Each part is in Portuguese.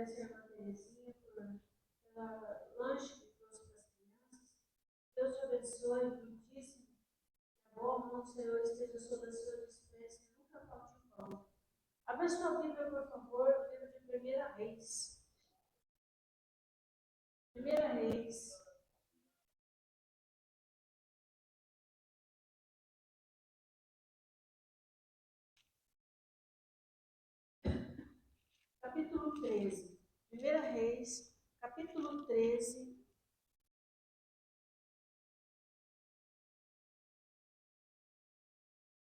agradecer a Irmã Terezinha pela lanche que trouxe para as crianças. Deus te abençoe, muitíssimo. Que a boa mão do Senhor esteja sobre a sua dispensa e nunca falte o pão. Abra sua Bíblia, por favor, no livro de 1 Reis. 1 Reis. Capítulo 13. 1 Reis, capítulo 13.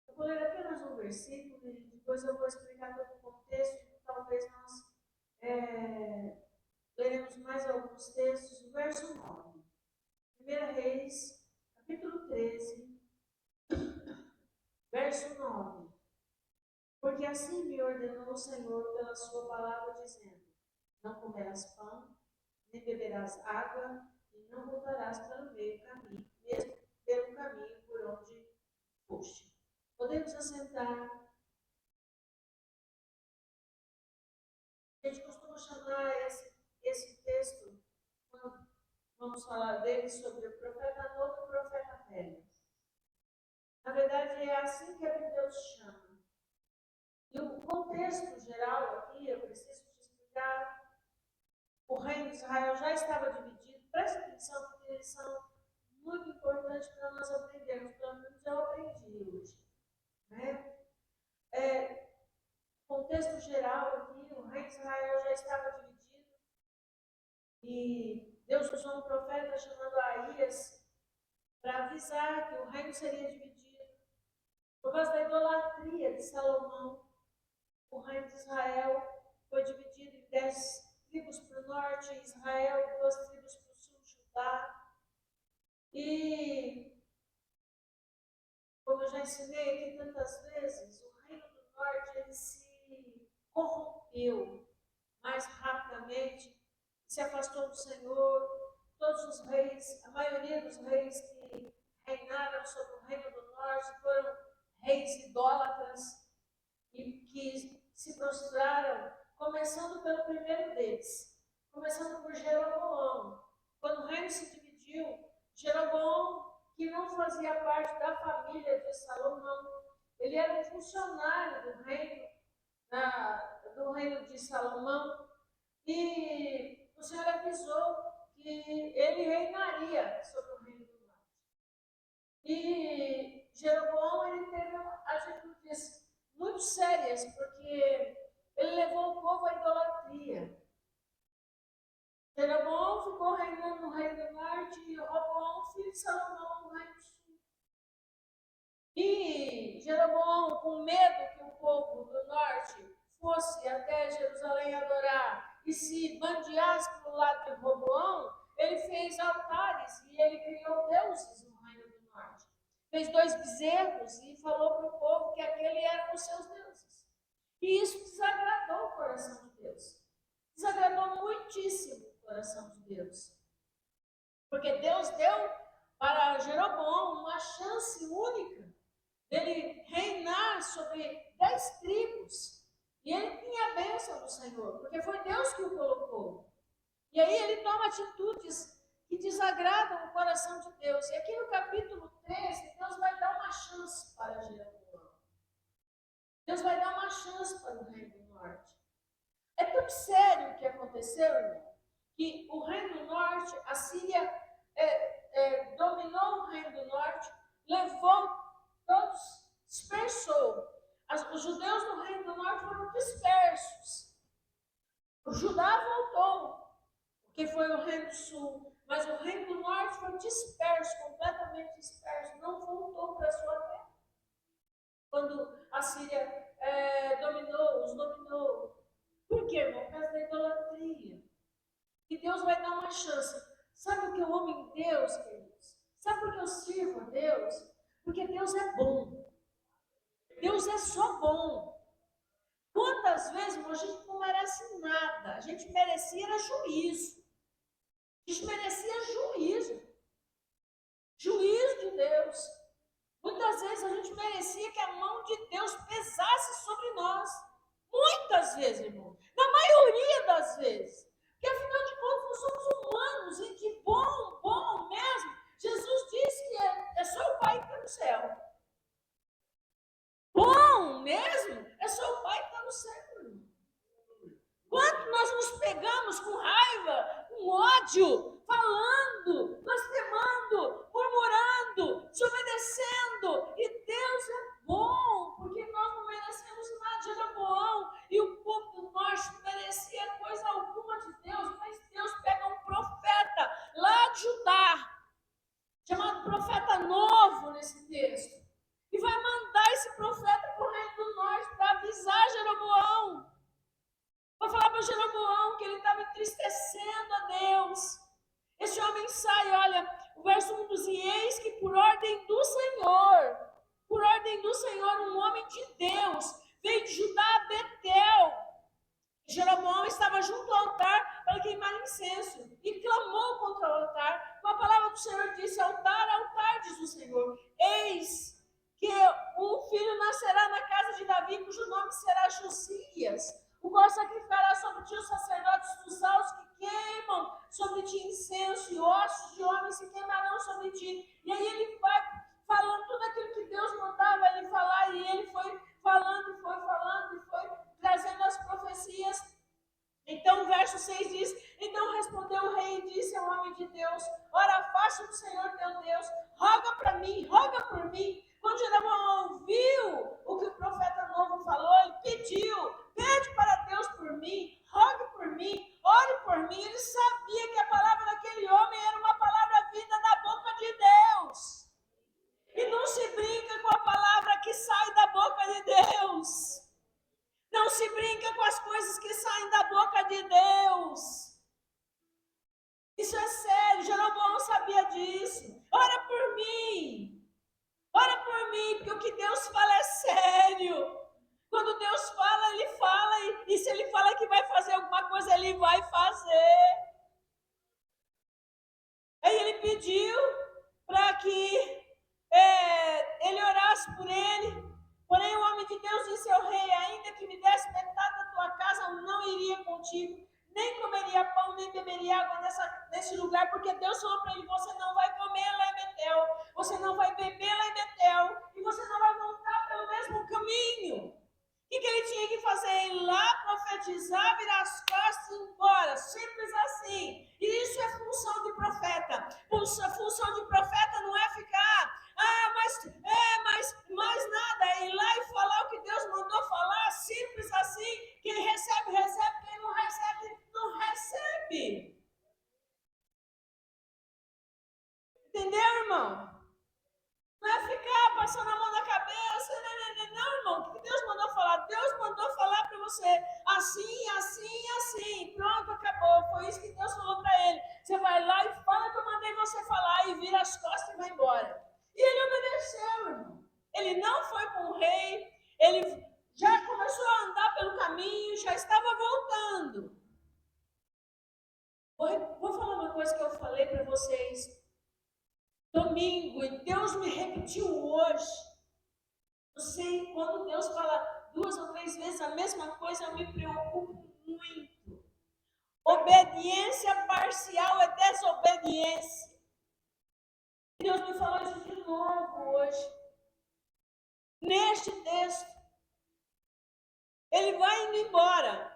Eu vou ler apenas um versículo e depois eu vou explicar todo o contexto. Talvez nós leremos mais alguns textos. O verso 9. 1 Reis, capítulo 13, verso 9. Porque assim me ordenou o Senhor pela sua palavra, dizendo: não comerás pão, nem beberás água, e não voltarás para o meio caminho, mesmo pelo caminho por onde foste. Podemos assentar. A gente costuma chamar esse texto, quando vamos falar dele, sobre o profeta novo e o profeta velho. Na verdade, é assim que a Bíblia os chama. E o contexto geral aqui, eu preciso te explicar. O reino de Israel já estava dividido. Preste atenção, porque eles são muito importantes para nós aprendermos. Pelo menos eu aprendi hoje. Né? Contexto geral aqui, o reino de Israel já estava dividido. E Deus usou um profeta chamado Aías para avisar que o reino seria dividido. Por causa da idolatria de Salomão, o reino de Israel foi dividido em 10 tribos para o norte, Israel, 2 tribos para o sul, Judá. E, como eu já ensinei aqui tantas vezes, o reino do norte ele se corrompeu mais rapidamente, se afastou do Senhor. Todos os reis, a maioria dos reis que reinaram sobre o reino do norte foram reis idólatras e que se prostraram, começando pelo primeiro deles, começando por Jeroboão. Quando o reino se dividiu, Jeroboão, que não fazia parte da família de Salomão, ele era um funcionário do reino de Salomão, e o Senhor avisou que ele reinaria sobre o reino do norte. E Jeroboão, ele teve atitudes muito sérias, porque ele levou o povo à idolatria. Jeroboão ficou reinando no reino do norte e Roboão, filho de Salomão, no reino do sul. E Jeroboão, com medo que o povo do norte fosse até Jerusalém adorar e se bandeasse para o lado de Roboão, ele fez altares e ele criou deuses no reino do norte. Fez 2 bezerros e falou para o povo que aquele eram os seus deuses. E isso desagradou o coração de Deus. Desagradou muitíssimo o coração de Deus. Porque Deus deu para Jeroboão uma chance única dele reinar sobre 10 tribos. E ele tinha a bênção do Senhor, porque foi Deus que o colocou. E aí ele toma atitudes que desagradam o coração de Deus. E aqui no capítulo 13, Deus vai dar uma chance para Jeroboão. Deus vai dar uma chance para o reino do norte. É tão sério o que aconteceu, irmão, que o reino do norte, a Síria dominou o reino do norte, levou todos, dispersou. Os judeus no reino do norte foram dispersos. O Judá voltou, que foi o reino do sul, mas o reino do norte foi disperso, completamente disperso, não voltou para a sua terra. Quando a Síria os dominou. Por quê, irmão? Por causa da idolatria. E Deus vai dar uma chance. Sabe o que eu amo em Deus, queridos? Sabe por que eu sirvo a Deus? Porque Deus é bom. Deus é só bom. Quantas vezes, irmão, a gente não merece nada. A gente merecia era juízo. A gente merecia juízo. Juízo de Deus. Muitas vezes a gente merecia que a mão de Deus pesasse sobre nós. Muitas vezes, irmão. Na maioria das vezes. ódio, falando, blasfemando, murmurando, desobedecendo. E Deus é bom, porque nós não merecemos nada de Jeroboão. E o povo do norte não merecia coisa alguma de Deus, mas Deus pega um profeta lá de Judá, chamado profeta novo nesse texto, e vai mandar esse profeta para o reino do norte para avisar Jeroboão, para falar para Jeroboão que ele estava entristecendo a Deus. Esse homem sai, olha, o verso 1 diz: eis que por ordem do Senhor, um homem de Deus veio de Judá a Betel. Jeroboão estava junto ao altar para queimar incenso e clamou contra o altar. Uma palavra do Senhor disse: altar, altar, diz o Senhor, eis que um filho nascerá na casa de Davi, cujo nome será Josias, o qual sacrificará sobre ti os sacerdotes dos altos que queimam sobre ti incenso, e ossos de homens se queimarão sobre ti. E aí ele vai falando tudo aquilo que Deus mandava ele falar, e ele foi falando, e foi trazendo as profecias. Então o verso 6 diz: então respondeu o rei e disse ao homem de Deus: ora, afaste do Senhor teu Deus, roga por mim. Quando Jeroboão ouviu o que o profeta novo falou, ele pediu: pede para Deus por mim, rogue por mim, ore por mim. Ele sabia que a palavra daquele homem era uma palavra vinda da boca de Deus. E não se brinca com a palavra que sai da boca de Deus. Não se brinca com as coisas que saem da boca de Deus. Isso é sério, Jeroboão sabia disso. Ora por mim, porque o que Deus fala é sério. Quando Deus fala, Ele fala, e se Ele fala que vai fazer alguma coisa, Ele vai fazer. Aí ele pediu para que ele orasse por ele. Porém, o homem de Deus disse ao rei: ainda que me desse metade da tua casa, eu não iria contigo, nem comeria pão, nem beberia água nesse lugar, porque Deus falou para ele: você não vai comer lá em Betel, você não vai beber lá em Betel, e você não vai voltar pelo mesmo caminho. O que ele tinha que fazer? Ir lá, profetizar, virar as costas e ir embora. Simples assim. E isso é função de profeta. Função de profeta não é ficar, mais nada. É ir lá e falar o que Deus mandou falar. Simples assim. Quem recebe, recebe. Quem não recebe, não recebe. Entendeu, irmão? Não é ficar passando a mão na cabeça. Não, irmão. O que Deus mandou falar? Deus mandou falar para você assim, assim, assim. Pronto, acabou. Foi isso que Deus falou para ele. Você vai lá e fala que eu mandei você falar, e vira as costas e vai embora. E ele obedeceu, irmão. Ele não foi com o rei. Ele já começou a andar pelo caminho, já estava voltando. Vou falar uma coisa que eu falei para vocês domingo, e Deus me repetiu hoje. Eu sei, quando Deus fala 2 ou 3 vezes a mesma coisa, eu me preocupo muito. Obediência parcial é desobediência. Deus me falou isso de novo hoje. Neste texto, ele vai indo embora.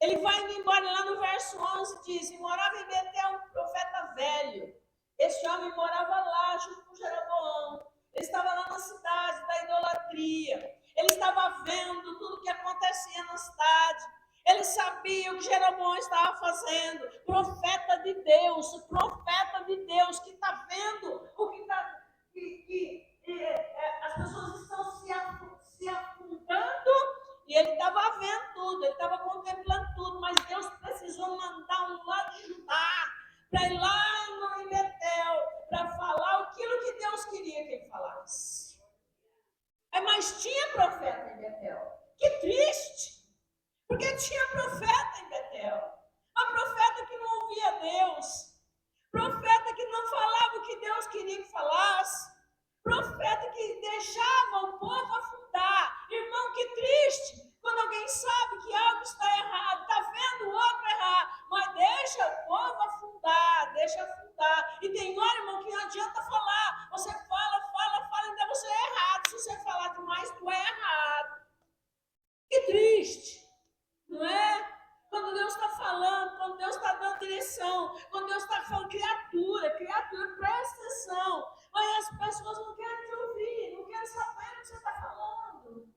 Ele vai indo embora, lá no verso 11 diz: e morava em Betel um profeta velho. Este homem morava lá junto com Jeroboão. Ele estava lá na cidade da idolatria. Ele estava vendo tudo o que acontecia na cidade. Ele sabia o que Jeroboão estava fazendo. Profeta de Deus que está vendo o que está. As pessoas estão se afundando, e ele estava vendo tudo, ele estava contemplando tudo, mas Deus precisou mandar um lá de Judá para ir lá em Betel, para falar aquilo que Deus queria que ele falasse. Mas tinha profeta em Betel. Que triste! Porque tinha profeta em Betel. A profeta que não ouvia Deus. Profeta que não falava o que Deus queria que falasse. Profeta que deixava o povo afundar. Irmão, que triste! Quando alguém sabe que algo está errado, está vendo o outro errar, mas deixa o povo afundar, deixa afundar. E tem hora, irmão, que não adianta falar. Você fala, ainda você é errado. Se você falar demais, tu é errado. Que triste, não é? Quando Deus está falando, quando Deus está dando direção, atenção. Quando Deus está falando, criatura, presta atenção. Mas as pessoas não querem te ouvir, não querem saber o que você está falando.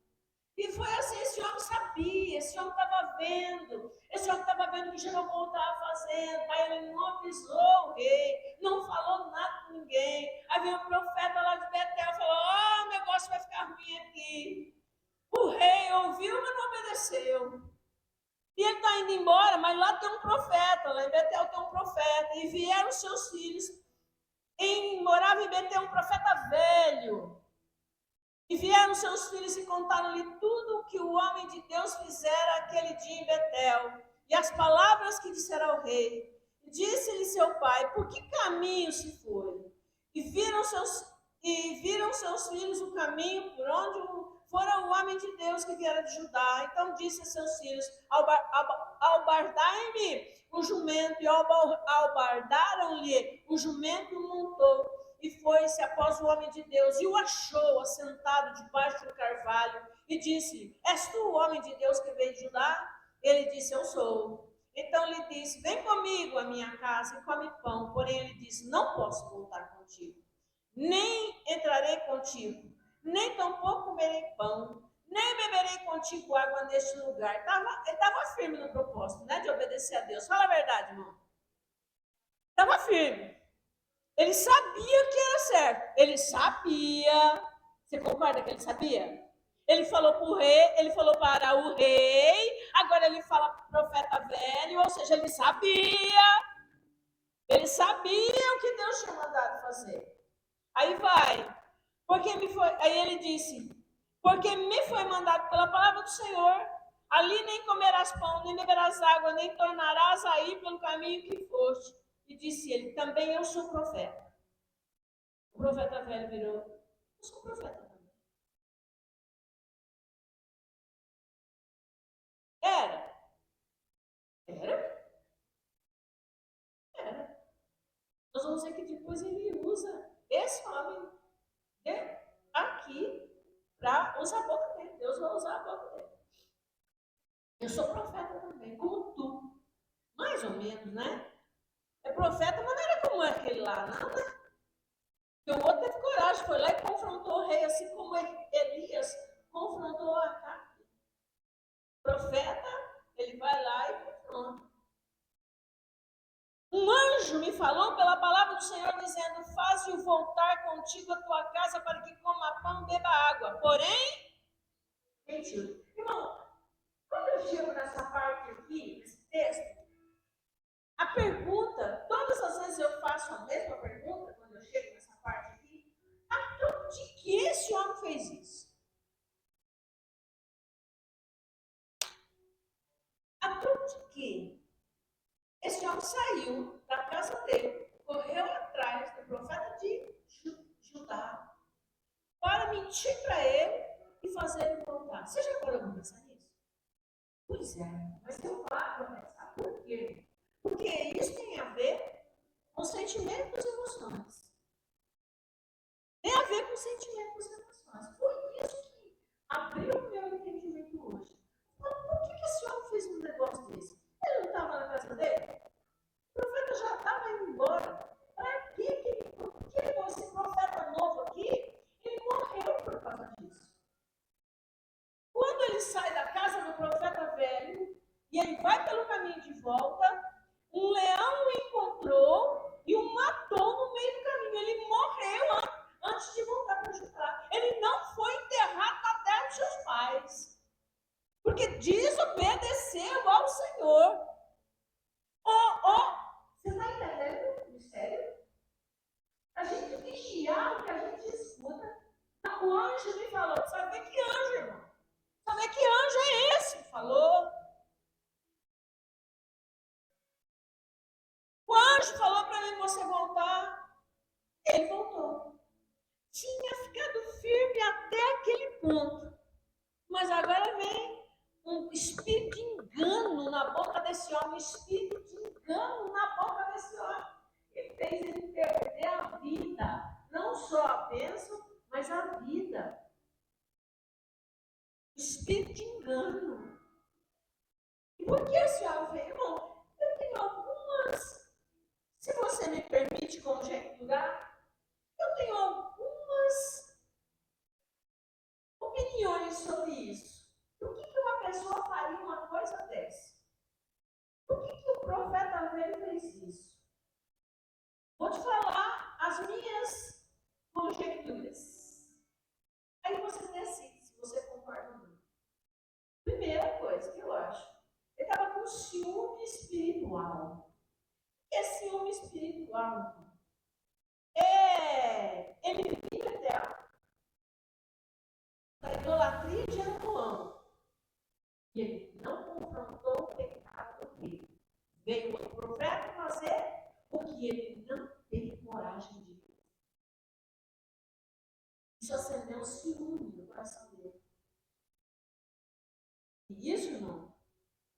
E foi assim, esse homem sabia, esse homem estava vendo o que Jeroboão estava fazendo, aí ele não avisou o rei, não falou nada com ninguém. Aí veio o profeta lá de Betel e falou, o negócio vai ficar ruim aqui. O rei ouviu, mas não obedeceu. E ele está indo embora, mas lá tem um profeta, lá em Betel tem um profeta, e vieram seus filhos, morava em Betel um profeta velho, e vieram seus filhos e contaram-lhe tudo o que o homem de Deus fizera aquele dia em Betel, e as palavras que dissera ao rei. E disse-lhe seu pai, por que caminho se foi? E viram seus filhos o caminho por onde fora o homem de Deus que viera de Judá. Então disse a seus filhos, albardai-me o jumento, e albardaram-lhe o jumento montou. E foi-se após o homem de Deus, e o achou assentado debaixo do carvalho, e disse-lhe, és tu o homem de Deus que veio de Judá? Ele disse, eu sou. Então lhe disse, vem comigo à minha casa e come pão. Porém ele disse, não posso voltar contigo, nem entrarei contigo, nem tampouco comerei pão, nem beberei contigo água neste lugar. Ele estava firme no propósito, né, de obedecer a Deus. Fala a verdade, irmão. Estava firme. Ele sabia que era certo. Ele sabia. Você concorda que ele sabia? Ele falou para o rei, ele falou para o rei, agora ele fala para o profeta velho, ou seja, ele sabia. Ele sabia o que Deus tinha mandado fazer. Aí vai. Aí ele disse, porque me foi mandado pela palavra do Senhor, ali nem comerás pão, nem beberás água, nem tornarás a ir pelo caminho que foste. E disse ele, também eu sou profeta. O profeta velho virou, eu sou profeta também. Era. Nós vamos ver que depois ele usa esse homem aqui para usar a boca dele. Deus vai usar a boca dele. Eu sou profeta também, como tu. Mais ou menos, né? É profeta, mas não era como aquele lá, não, né? Porque o outro teve coragem, foi lá e confrontou o rei, assim como Elias confrontou a Acabe. Profeta, ele vai lá e confronta. Um anjo me falou pela palavra do Senhor, dizendo, faze-o voltar contigo à tua casa para que coma pão e beba água. Porém, mentiu. Irmão, quando eu chego nessa parte aqui, nesse texto, a pergunta, todas as vezes eu faço a mesma pergunta, quando eu chego nessa parte aqui, a troco de que esse homem fez isso? A troco de que? Esse homem saiu da casa dele, correu atrás do profeta de Judá, para mentir para ele e fazer ele voltar. Você já parou para pensar nisso? Pois é, mas eu paro para pensar. Por quê? Porque isso tem a ver com sentimentos e emoções. Tem a ver com sentimentos e emoções. Foi isso que abriu o meu entendimento hoje. Então, por que esse homem fez um negócio desse? Ele não estava na casa dele? O profeta já estava indo embora. Para que esse profeta novo aqui, ele morreu por causa disso? Quando ele sai da casa do profeta velho, e ele vai pelo caminho de volta, um leão o encontrou e o matou no meio do caminho. Ele morreu antes de voltar para Judá. Ele não foi enterrado na terra dos seus pais, porque desobedeceu ao Senhor. Você está entendendo o mistério? A gente vigiar o que a gente escuta. O anjo me falou, sabe que anjo, irmão? Sabe que anjo é esse? Falou. O anjo falou para mim, você voltar. Ele voltou. Tinha ficado firme até aquele ponto. Mas agora vem um espírito de engano na boca desse homem. Um espírito de engano na boca desse homem. Ele fez ele perder a vida. Não só a bênção, mas a vida. Espírito de engano. E por que esse homem fez? Irmão, eu tenho algumas coisa dessa. Por que o profeta velho fez isso? Vou te falar as minhas conjecturas. Aí você decide se você concorda ou não. Primeira coisa que eu acho, ele estava com ciúme espiritual. Esse ciúme espiritual ele vinha da idolatria de Jeroboão. E ele não confrontou o pecado dele. Veio o profeta fazer o que ele não teve coragem de fazer. Isso acendeu ciúme no coração dele. E isso, irmão,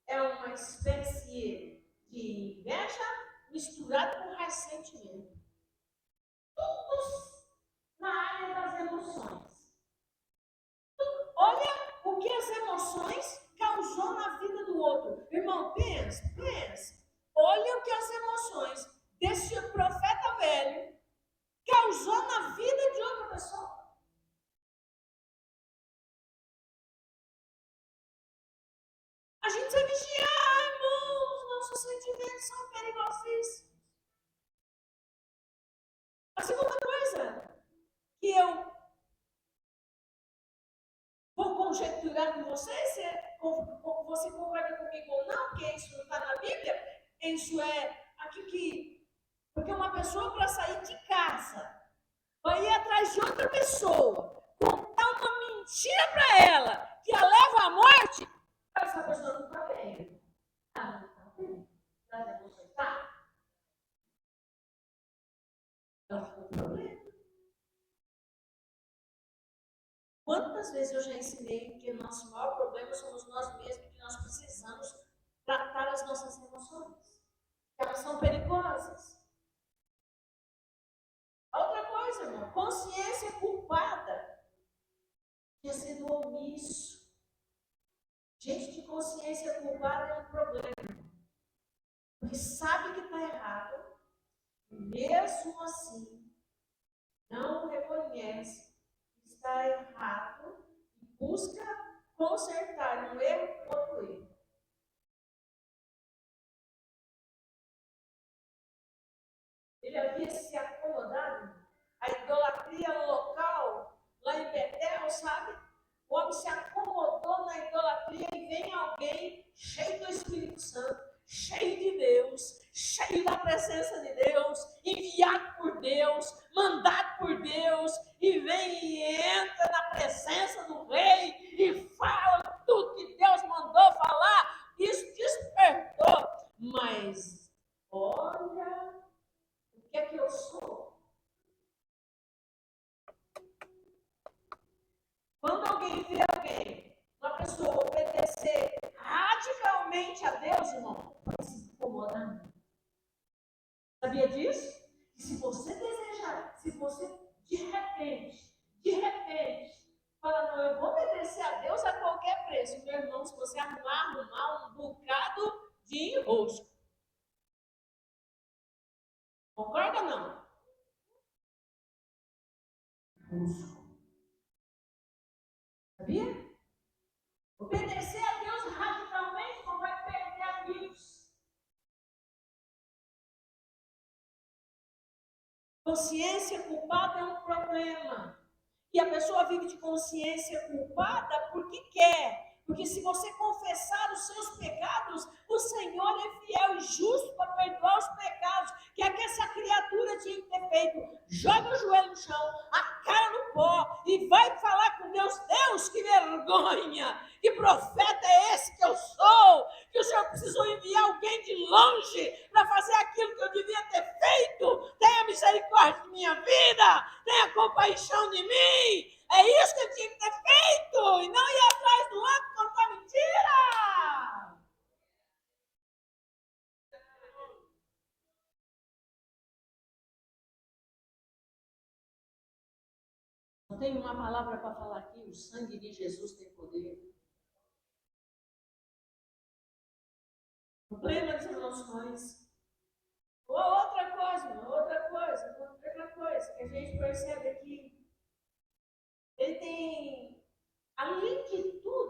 é uma espécie de inveja misturada com ressentimento. Todos na área das emoções. Olha o que as emoções causou na vida do outro. Irmão, pensa. Olha o que as emoções desse profeta velho causou na vida de outra pessoa. A gente precisa vigiar, irmãos. Nossos sentimentos são perigosíssimos. A segunda coisa que eu vou conjecturar com você, se você concorda comigo ou não, porque isso não está na Bíblia, isso é aqui que... Porque uma pessoa, para sair de casa, vai ir atrás de outra pessoa, contar uma mentira para ela, que a leva à morte, essa pessoa não está bem. Não está bem. Ela não está. Ela ficou com problema. Quantas vezes eu já ensinei que o nosso maior problema somos nós mesmos, que nós precisamos tratar as nossas emoções, que elas são perigosas. Outra coisa, irmão, consciência culpada tinha sido omisso. Gente de consciência culpada é um problema, porque sabe que está errado, e mesmo assim não reconhece que está errado e busca consertar um erro com outro erro. Ele havia se acomodado. A idolatria local, lá em Betel, sabe? O homem se acomodou na idolatria e vem alguém cheio do Espírito Santo, cheio de Deus, cheio da presença de Deus, enviado por Deus, mandado por Deus, e vem e entra na presença do rei e fala tudo que Deus mandou falar. Isso despertou. Mas olha o que é que eu sou. Quando alguém vê uma pessoa obedecer radicalmente a Deus, irmão, vai se incomodar. Sabia disso? Que se você desejar, se você de repente, fala, não, eu vou obedecer a Deus a qualquer preço, meu irmão, se você arrumar um bocado de enrosco. Concorda ou não? Enrosco. Sabia? Obedecer a Deus radicalmente não vai perder amigos. Consciência culpada é um problema. E a pessoa vive de consciência culpada porque quer. Porque se você confessar os seus pecados, o Senhor é fiel e justo para perdoar os pecados. Que é que essa criatura tinha que ter feito. Joga o joelho no chão, a cara no pó e vai falar com Deus. Deus, que vergonha! Que profeta é esse que eu sou? Que o Senhor precisou enviar alguém de longe para fazer aquilo que eu devia ter feito. Tenha misericórdia de minha vida, tenha compaixão de mim. É isso que eu tinha que ter feito e não ir atrás do outro contar mentira. Eu tenho uma palavra para falar aqui: o sangue de Jesus tem poder. Problema das emoções. Outra coisa que a gente percebe aqui. Ele tem, além de tudo,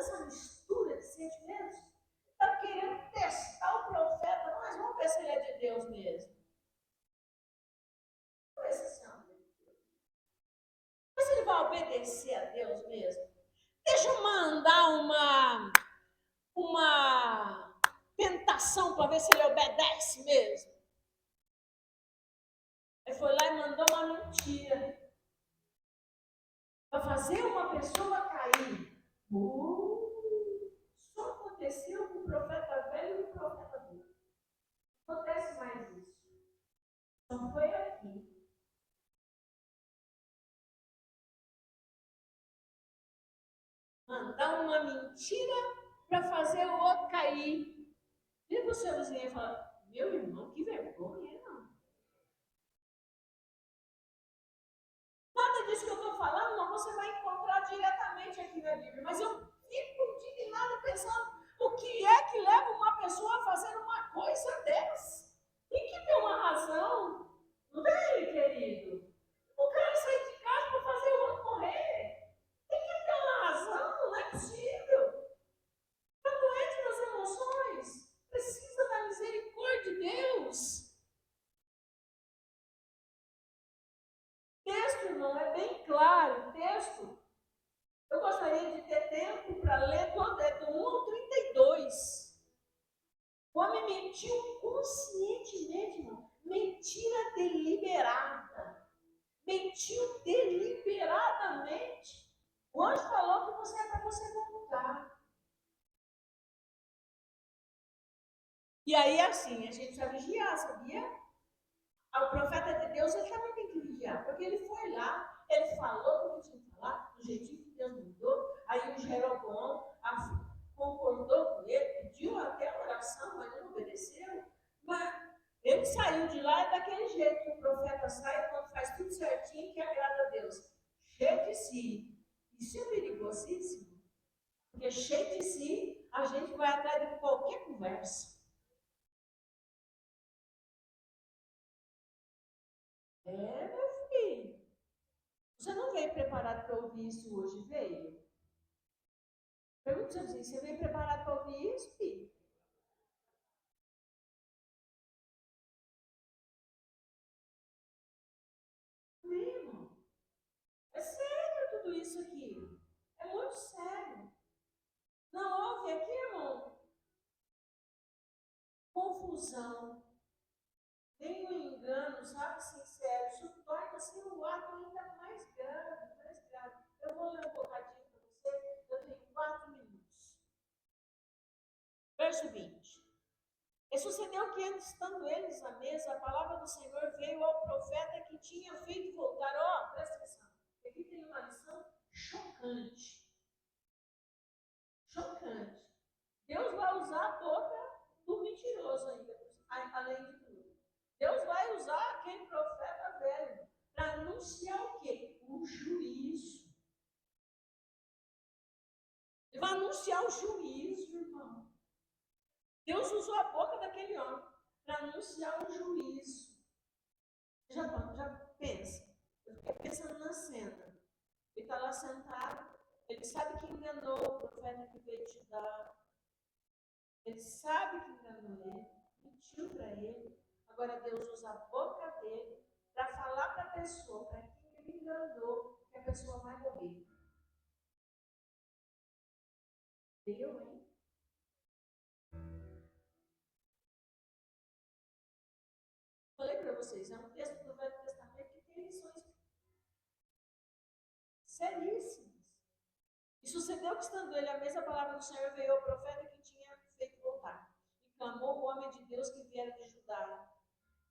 essa mistura de sentimentos, ação para ver se ele obedece mesmo. Ele foi lá e mandou uma mentira para fazer uma pessoa cair. Só aconteceu com o profeta velho e o profeta novo. Não acontece mais isso. Não foi aqui. Mandar uma mentira para fazer o outro cair. E o seu vizinho fala, meu irmão, que vergonha, não. Nada disso que eu estou falando, não, você vai encontrar diretamente aqui na Bíblia. Mas eu fico indignada pensando, o que é que leva uma pessoa a fazer uma coisa dessa? Tem que ter uma razão. Não tem, querido? O cara sai de casa para fazer o outro morrer. Tem que ter uma razão, não é possível. Está doente nas emoções. Precisa da misericórdia de Deus. O texto, irmão, é bem claro. O texto, eu gostaria de ter tempo para ler todo, é do 1 ao 32. O homem mentiu conscientemente, irmão. Mentira deliberada. Mentiu deliberadamente. O anjo falou que você é para você voltar. E aí, assim, a gente precisa vigiar, sabia? O profeta de Deus, ele também tem que vigiar, porque ele foi lá, ele falou o que tinha que falar, do jeitinho que Deus mandou, aí o Jeroboão concordou com ele, pediu até a oração, mas não obedeceu. Mas ele saiu de lá é daquele jeito que o profeta sai, quando faz tudo certinho, que agrada a Deus. Cheio de si. Isso é perigosíssimo. Porque cheio de si, a gente vai atrás de qualquer conversa. Meu filho. Você não veio preparado para ouvir isso hoje, veio? Pergunta assim, você veio preparado para ouvir isso, filho? Mesmo? É sério tudo isso aqui. É muito sério. Não houve aqui, irmão, confusão, nem um engano, sabe, sincero. Isso torna assim o ato ainda mais grave, mais grave. Eu vou ler um bocadinho para você, eu tenho 4 minutos. Verso 20. E sucedeu que, estando eles à mesa, a palavra do Senhor veio ao profeta que tinha feito voltar. Ó, presta atenção. Aqui tem uma lição chocante. Chocante. Deus vai usar a boca do mentiroso ainda, além de tudo. Deus vai usar aquele profeta velho para anunciar o quê? O juízo. Ele vai anunciar o juízo, irmão. Deus usou a boca daquele homem para anunciar o juízo. Já pensa. Eu fiquei pensando na cena. Ele está lá sentado. Ele sabe que enganou o profeta que veio te dar. Ele sabe que enganou ele. Mentiu para ele. Agora Deus usa a boca dele para falar para a pessoa, para quem ele enganou, que a pessoa vai morrer. Eu, hein? Falei para vocês, é um texto do Velho Testamento que tem lições seríssimas. E sucedeu que, estando ele à mesa, a palavra do Senhor veio ao profeta que tinha feito voltar. E clamou o homem de Deus que viera de Judá,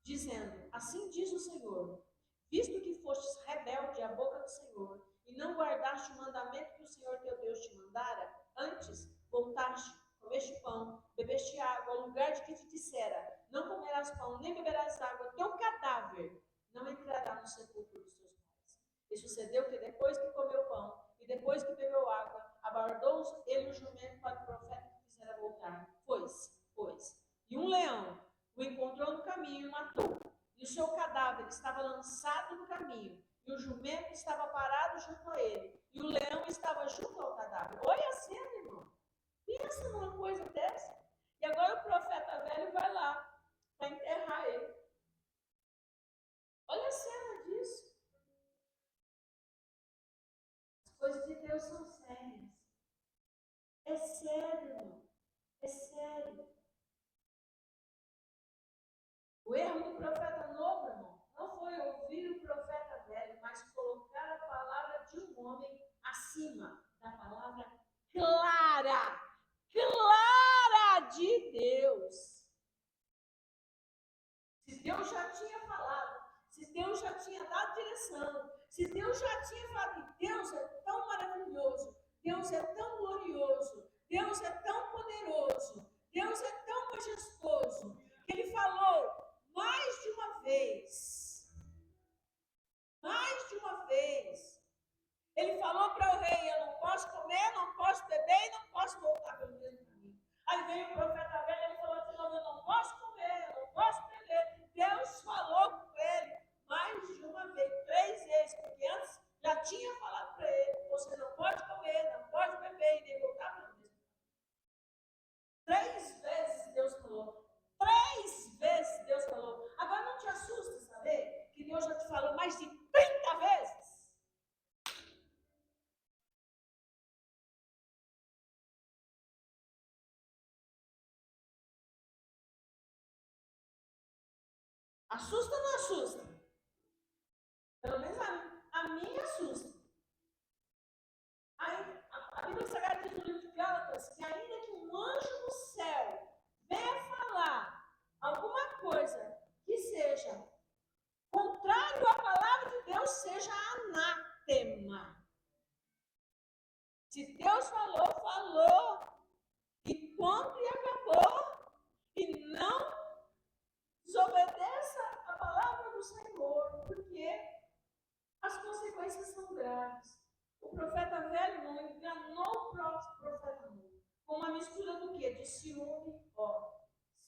dizendo: Assim diz o Senhor, visto que fostes rebelde à boca do Senhor, e não guardaste o mandamento que o Senhor teu Deus te mandara, antes voltaste, comeste pão, bebeste água, ao lugar de que te dissera: não comerás pão, nem beberás água, teu cadáver não entrará no sepulcro dos teus pais. E sucedeu que, depois que comeu pão, e depois que bebeu água, abardou ele o jumento para o profeta que quisera voltar. Pois. E um leão o encontrou no caminho e matou. E o seu cadáver estava lançado no caminho, e o jumento estava parado junto a ele, e o leão estava junto ao cadáver. Olha a cena, irmão. Pensa numa coisa dessa. E agora o profeta velho vai lá para enterrar ele. Olha a cena disso. As coisas de Deus são sérias. É sério, irmão. É sério. Se Deus já tinha falado, Deus é tão maravilhoso, Deus é tão glorioso, Deus é tão poderoso, Deus é tão majestoso, que ele falou mais de uma vez. Mais de uma vez. Ele falou para o rei, eu não posso comer, não posso beber e não posso voltar pelo mesmo caminho. Aí veio o profeta velho, ele falou de novo, eu não posso comer, eu não posso beber. Deus falou com ele mais de uma vez, 3 vezes, porque antes já tinha falado para ele, você não pode comer, não pode beber e nem voltar pelo mesmo caminho. 3 vezes Deus falou. 3 vezes Deus falou. Agora não te assusta saber que Deus já te falou mais de 30 vezes. Assusta ou não assusta? Pelo menos a mim assusta. Aí, a Bíblia Sagrada diz no livro de Gálatas que ainda que um anjo no céu venha falar alguma coisa que seja contrário à palavra de Deus, seja anátema. Se Deus falou, falou. E ponto e acabou. E não desobedeça a palavra do Senhor, porque as consequências são graves. O profeta velho não enganou o próprio profeta novo. Com uma mistura do quê? De ciúme,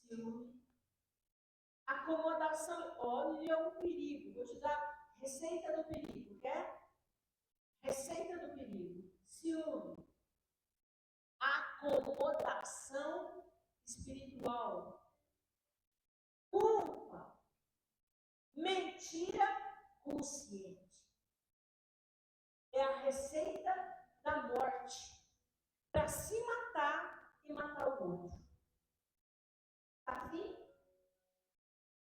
ciúme. Acomodação, olha o perigo. Vou te dar receita do perigo, quer? Receita do perigo. Ciúme. Acomodação espiritual. Culpa. Mentira consciente. É a receita da morte. Para se matar e matar o outro. Tá afim?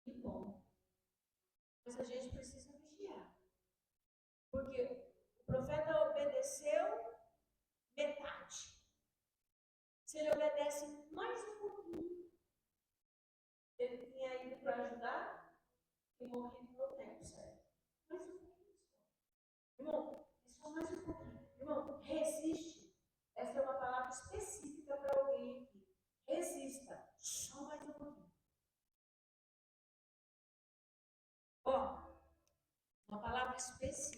Que bom. Mas a gente precisa vigiar. Porque o profeta obedeceu metade. Se ele obedece mais um pouquinho, ele tinha ido para ajudar e morrido no tempo certo. Mais um pouquinho só. Irmão, é só mais um pouquinho. Irmão, resiste. Essa é uma palavra específica para alguém aqui. Resista. Só mais um pouquinho. Ó, uma palavra específica.